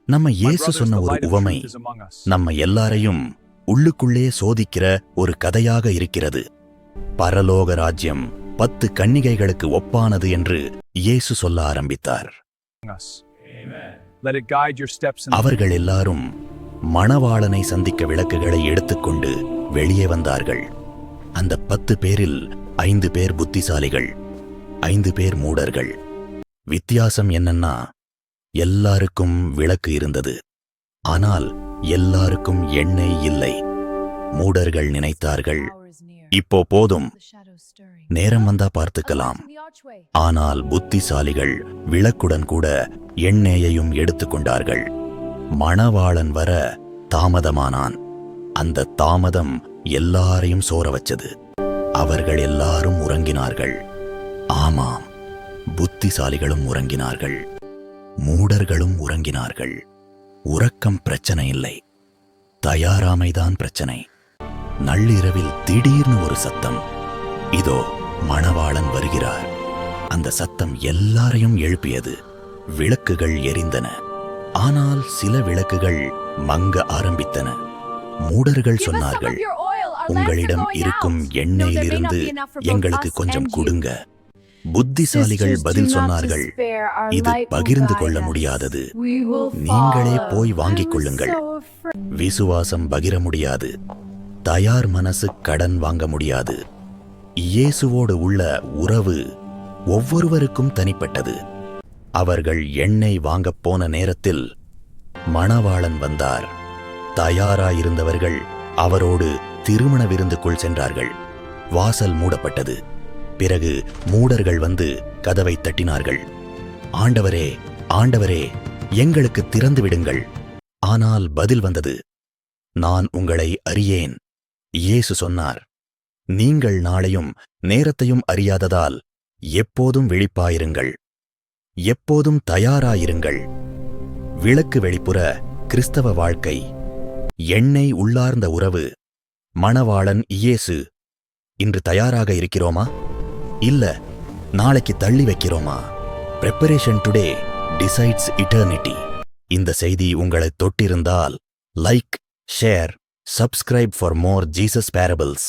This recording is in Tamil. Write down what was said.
நம்ம இயேசு சொன்ன ஒரு உவமை நம்ம எல்லாரையும் உள்ளுக்குள்ளே சோதிக்கிற ஒரு கதையாக இருக்கிறது. பரலோக ராஜ்யம் 10 கன்னிகைகளுக்கு ஒப்பானது என்று இயேசு சொல்ல ஆரம்பித்தார். அவர்கள் எல்லாரும் மணவாளனை சந்திக்க விளக்குகளை எடுத்துக்கொண்டு வெளியே வந்தார்கள். அந்த 10 பேரில் 5 பேர் புத்திசாலிகள், 5 பேர் மூடர்கள். வித்தியாசம் என்னன்னா, எல்லாருக்கும் விளக்கு இருந்தது, ஆனால் எல்லாருக்கும் எண்ணெய் இல்லை. மூடர்கள் நினைத்தார்கள், இப்போ போதும், நேரம் வந்தா பார்த்துக்கலாம். ஆனால் புத்திசாலிகள் விளக்குடன் கூட எண்ணெயையும் எடுத்துக்கொண்டார்கள். மணவாளன் வர தாமதமானான். அந்த தாமதம் எல்லாரையும் சோர வச்சது. அவர்கள் எல்லாரும் உறங்கினார்கள். ஆமாம், புத்திசாலிகளும் உறங்கினார்கள், மூடர்களும் உறங்கினார்கள். உறக்கம் பிரச்சனை இல்லை, தயாராமைதான் பிரச்சனை. நள்ளிரவில் திடீர்னு ஒரு சத்தம், இதோ மணவாளன் வருகிறார். அந்த சத்தம் எல்லாரையும் எழுப்பியது. விளக்குகள் எரிந்தன, ஆனால் சில விளக்குகள் மங்க ஆரம்பித்தன. மூடர்கள் சொன்னார்கள், உங்களிடம் இருக்கும் எண்ணெயிலிருந்து எங்களுக்கு கொஞ்சம் கொடுங்க. புத்திசாலிகள் பதில் சொன்னார்கள், இது பகிர்ந்து கொள்ள முடியாதது, நீங்களே போய் வாங்கிக் கொள்ளுங்கள். விசுவாசம் பகிர முடியாது, தயார் மனசு கடன் வாங்க முடியாது. இயேசுவோடு உள்ள உறவு ஒவ்வொருவருக்கும் தனிப்பட்டது. அவர்கள் எண்ணெய் வாங்கப் போன நேரத்தில் மணவாளன் வந்தார். தயாராயிருந்தவர்கள் அவரோடு திருமண விருந்துக்குள் சென்றார்கள். வாசல் மூடப்பட்டது. பிறகு மூடர்கள் வந்து கதவை தட்டினார்கள். ஆண்டவரே, ஆண்டவரே, எங்களுக்கு திறந்து விடுங்கள். ஆனால் பதில் வந்தது, நான் உங்களை அறியேன். இயேசு சொன்னார், நீங்கள் நாளையும் நேரத்தையும் அறியாததால் எப்போதும் விழிப்பாயிருங்கள், எப்போதும் தயாராயிருங்கள். விளக்கு வெளிப்புற கிறிஸ்தவ வாழ்க்கை, எண்ணெய் உள்ளார்ந்த உறவு, மணவாளன் இயேசு. இன்று தயாராக இருக்கிறோமா? இல்ல நாளைக்கு தள்ளி வைக்கிறோமா? Preparation today decides eternity. இந்த செய்தி உங்களை தொட்டிருந்தால் like, share, subscribe for more Jesus parables.